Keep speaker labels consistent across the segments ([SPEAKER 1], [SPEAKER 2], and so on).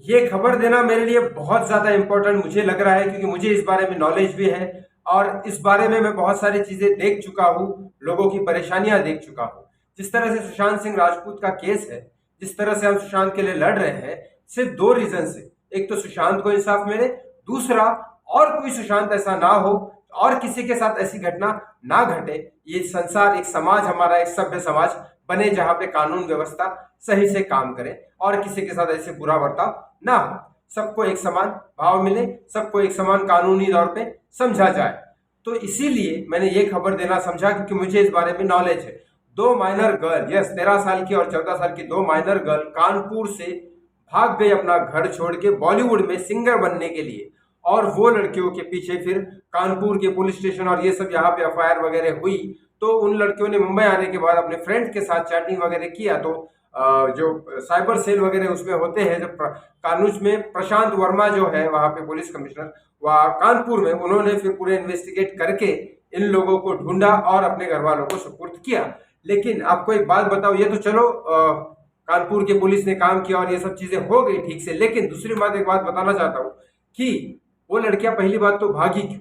[SPEAKER 1] ये खबर देना मेरे लिए बहुत ज़्यादा इम्पोर्टेंट मुझे लग रहा है, क्योंकि मुझे इस बारे में नॉलेज भी है और इस बारे में मैं बहुत सारी चीज़ें देख चुका हूँ, लोगों की परेशानियां देख चुका हूँ। जिस तरह से सुशांत सिंह राजपूत का केस है, जिस तरह से हम सुशांत के लिए लड़ रहे हैं, सिर्फ दो रीजन से। एक तो सुशांत को इंसाफ मिले, दूसरा और कोई सुशांत ऐसा ना हो और किसी के साथ ऐसी घटना ना घटे। ये संसार, एक समाज, हमारा एक सभ्य समाज बने जहां पे कानून व्यवस्था सही से काम करे और किसी के साथ ऐसे बुरा बर्ताव ना हो, सबको एक समान भाव मिले, सबको एक समान कानूनी तौर पे समझा जाए। तो इसीलिए मैंने ये खबर देना समझा, क्योंकि मुझे इस बारे में नॉलेज है। दो माइनर गर्ल, यस, 13 साल की और 14 साल की दो माइनर गर्ल कानपुर से भाग गई अपना घर छोड़ के बॉलीवुड में सिंगर बनने के लिए। और वो लड़कियों के पीछे फिर कानपुर के पुलिस स्टेशन और ये सब यहाँ पे एफआईआर वगैरह हुई। तो उन लड़कियों ने मुंबई आने के बाद अपने फ्रेंड के साथ चैटिंग वगैरह किया। तो जो साइबर सेल वगैरह उसमें होते हैं, जो कानून में प्रशांत वर्मा जो है वहाँ पे पुलिस कमिश्नर वहाँ कानपुर में, उन्होंने फिर पूरे इन्वेस्टिगेट करके इन लोगों को ढूंढा और अपने घर वालों को सुपुर्द किया। लेकिन आपको एक बात बताओ, ये तो चलो कानपुर के पुलिस ने काम किया और ये सब चीजें हो गई ठीक से, लेकिन दूसरी बात, एक बात बताना चाहता हूँ कि वो लड़कियां पहली बात तो भागी क्यों?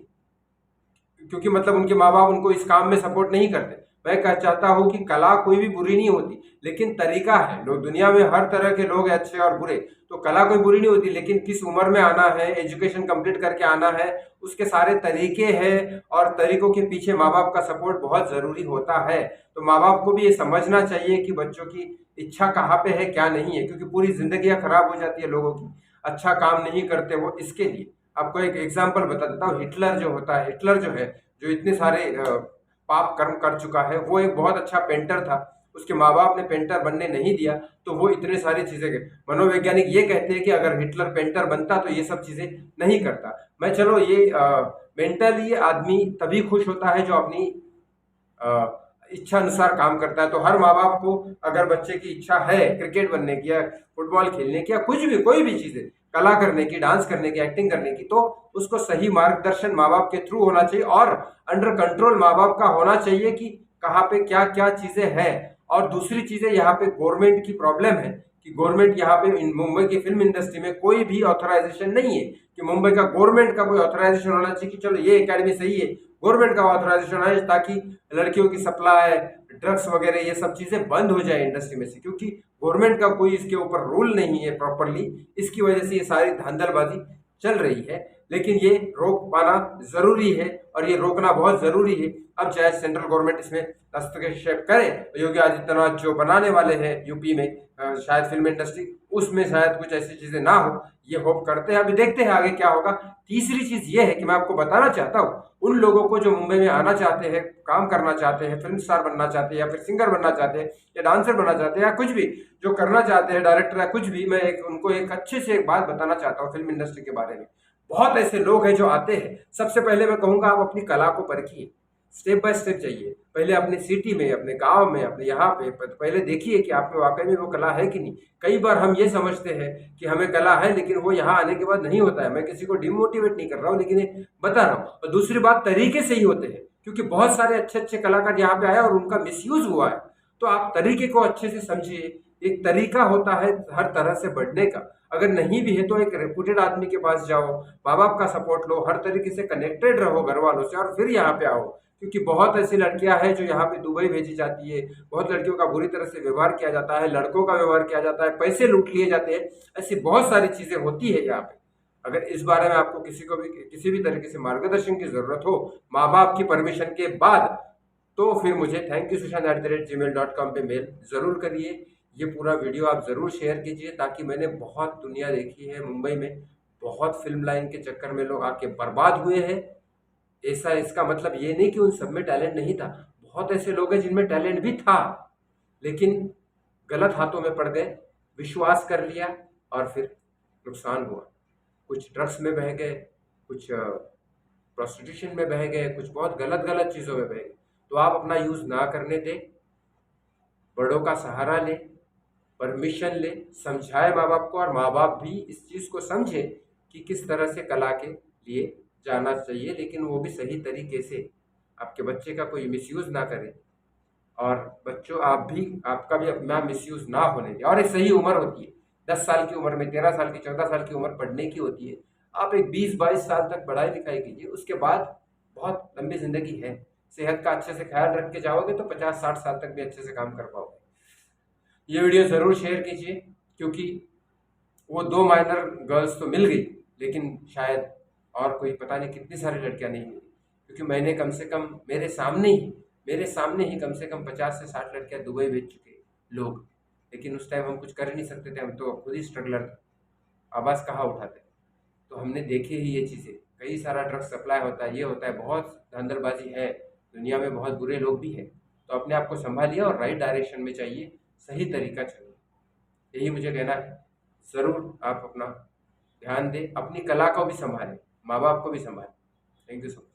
[SPEAKER 1] क्योंकि मतलब उनके माँ बाप उनको इस काम में सपोर्ट नहीं करते। मैं कह चाहता हूँ कि कला कोई भी बुरी नहीं होती, लेकिन तरीका है। लोग, दुनिया में हर तरह के लोग हैं, अच्छे और बुरे। तो कला कोई बुरी नहीं होती, लेकिन किस उम्र में आना है, एजुकेशन कंप्लीट करके आना है, उसके सारे तरीके हैं और तरीकों के पीछे माँ बाप का सपोर्ट बहुत जरूरी होता है। तो माँ बाप को भी ये समझना चाहिए कि बच्चों की इच्छा कहाँ पे है, क्या नहीं है, क्योंकि पूरी जिंदगियां खराब हो जाती है लोगों की, अच्छा काम नहीं करते वो इसके लिए। आपको एक एग्जाम्पल बता देता हूँ। हिटलर जो होता है, हिटलर जो है, जो इतने सारे पाप कर्म कर चुका है, वो एक बहुत अच्छा पेंटर था। उसके माँ बाप ने पेंटर बनने नहीं दिया, तो वो इतने सारी चीजें गए। मनोवैज्ञानिक ये कहते हैं कि अगर हिटलर पेंटर बनता तो ये सब चीजें नहीं करता। मैं चलो ये मेंटली आदमी तभी खुश होता है जो अपनी इच्छा अनुसार काम करता है। तो हर माँ बाप को, अगर बच्चे की इच्छा है क्रिकेट बनने की या फुटबॉल खेलने की या कुछ भी, कोई भी चीजें, कला करने की, डांस करने की, एक्टिंग करने की, तो उसको सही मार्गदर्शन माँ बाप के थ्रू होना चाहिए और अंडर कंट्रोल माँ बाप का होना चाहिए कि कहाँ पे क्या क्या चीजें हैं। और दूसरी चीजें, यहाँ पे गवर्नमेंट की प्रॉब्लम है कि गवर्नमेंट यहाँ पे मुंबई की फिल्म इंडस्ट्री में कोई भी ऑथराइजेशन नहीं है कि मुंबई का गवर्नमेंट का कोई ऑथराइजेशन होना चाहिए कि चलो ये एकेडमी सही है, गवर्नमेंट का ऑथराइजेशन है, ताकि लड़कियों की सप्लाई, ड्रग्स वगैरह ये सब चीजें बंद हो जाए इंडस्ट्री में से। क्योंकि गवर्नमेंट का कोई इसके ऊपर रूल नहीं है प्रॉपरली, इसकी वजह से ये सारी धांधलबाजी चल रही है। लेकिन ये रोक पाना जरूरी है और ये रोकना बहुत जरूरी है। अब चाहे सेंट्रल गवर्नमेंट इसमें हस्तक्षेप करे, योगी आदित्यनाथ जो बनाने वाले हैं यूपी में शायद फिल्म इंडस्ट्री, उसमें शायद कुछ ऐसी चीजें ना हो, ये होप करते हैं। अभी देखते हैं आगे क्या होगा। तीसरी चीज ये है कि मैं आपको बताना चाहता हूँ उन लोगों को जो मुंबई में आना चाहते हैं, काम करना चाहते हैं, फिल्म स्टार बनना चाहते हैं या फिर सिंगर बनना चाहते हैं या डांसर बनना चाहते हैं या कुछ भी जो करना चाहते हैं, डायरेक्टर या कुछ भी, मैं उनको एक अच्छे से एक बात बताना चाहता हूँ फिल्म इंडस्ट्री के बारे में। बहुत ऐसे लोग हैं जो आते हैं। सबसे पहले मैं कहूंगा आप अपनी कला को परखिए, स्टेप बाय स्टेप जाइए। पहले अपने सिटी में, अपने गांव में, अपने यहाँ पे पहले देखिए कि आप में वाकई में वो कला है कि नहीं। कई बार हम ये समझते हैं कि हमें कला है, लेकिन वो यहाँ आने के बाद नहीं होता है। मैं किसी को डिमोटिवेट नहीं कर रहा हूँ, लेकिन ये बता रहा हूँ। और दूसरी बात, तरीके से ही होते हैं, क्योंकि बहुत सारे अच्छे अच्छे कलाकार यहाँ पे आए और उनका मिसयूज हुआ है। तो आप तरीके को अच्छे से समझिए। एक तरीका होता है हर तरह से बढ़ने का। अगर नहीं भी है तो एक रेपुटेड आदमी के पास जाओ, माँ बाप का सपोर्ट लो, हर तरीके से कनेक्टेड रहो घर वालों से और फिर यहाँ पे आओ। क्योंकि बहुत ऐसी लड़कियां हैं जो यहाँ पे दुबई भेजी जाती है, बहुत लड़कियों का बुरी तरह से व्यवहार किया जाता है, लड़कों का व्यवहार किया जाता है, पैसे लूट लिए जाते हैं। ऐसी बहुत सारी चीजें होती है यहाँ पे। अगर इस बारे में आपको किसी भी तरीके से मार्गदर्शन की जरूरत हो, माँ बाप की परमिशन के बाद, तो फिर मुझे thankyusushan@gmail.com पे मेल जरूर करिए। ये पूरा वीडियो आप जरूर शेयर कीजिए, ताकि मैंने बहुत दुनिया देखी है मुंबई में, बहुत फिल्म लाइन के चक्कर में लोग आके बर्बाद हुए हैं। ऐसा, इसका मतलब ये नहीं कि उन सब में टैलेंट नहीं था। बहुत ऐसे लोग हैं जिनमें टैलेंट भी था, लेकिन गलत हाथों में पड़ गए, विश्वास कर लिया और फिर नुकसान हुआ। कुछ ड्रग्स में बह गए, कुछ प्रोस्टिट्यूशन में बह गए, कुछ बहुत गलत गलत चीज़ों में बह गए। तो आप अपना यूज़ ना करने दें, बड़ों का सहारा लें, परमिशन ले, समझाए माँ बाप को, और माँ बाप भी इस चीज़ को समझे कि किस तरह से कला के लिए जाना चाहिए, लेकिन वो भी सही तरीके से। आपके बच्चे का कोई मिसयूज ना करे, और बच्चों आप भी, आपका भी अपना मिसयूज ना होने दें, और एक सही उम्र होती है। 10 साल की उम्र में, 13 साल की, 14 साल की उम्र पढ़ने की होती है। आप एक 20-22 साल तक पढ़ाई लिखाई कीजिए, उसके बाद बहुत लंबी ज़िंदगी है। सेहत का अच्छे से ख्याल रख के जाओगे तो 50-60 साल तक भी अच्छे से काम कर पाओगे। ये वीडियो ज़रूर शेयर कीजिए, क्योंकि वो 2 माइनर गर्ल्स तो मिल गई, लेकिन शायद और कोई पता नहीं कितनी सारी लड़कियां नहीं मिली, क्योंकि मैंने कम से कम मेरे सामने ही कम से कम 50 से 60 लड़कियां दुबई भेज चुके लोग। लेकिन उस टाइम हम कुछ कर ही नहीं सकते थे, हम तो खुद ही स्ट्रगलर थे, आवाज़ कहाँ उठाते। तो हमने देखे ही ये चीज़ें, कई सारा ड्रग्स सप्लाई होता है, ये होता है, बहुत धांधलबाजी है दुनिया में, बहुत बुरे लोग भी हैं। तो अपने आप को संभालिए और राइट डायरेक्शन में चाहिए, सही तरीका चुनिए, यही मुझे कहना है। ज़रूर आप अपना ध्यान दें, अपनी कला को भी संभालें, माँ बाप को भी संभालें। Thank you so much.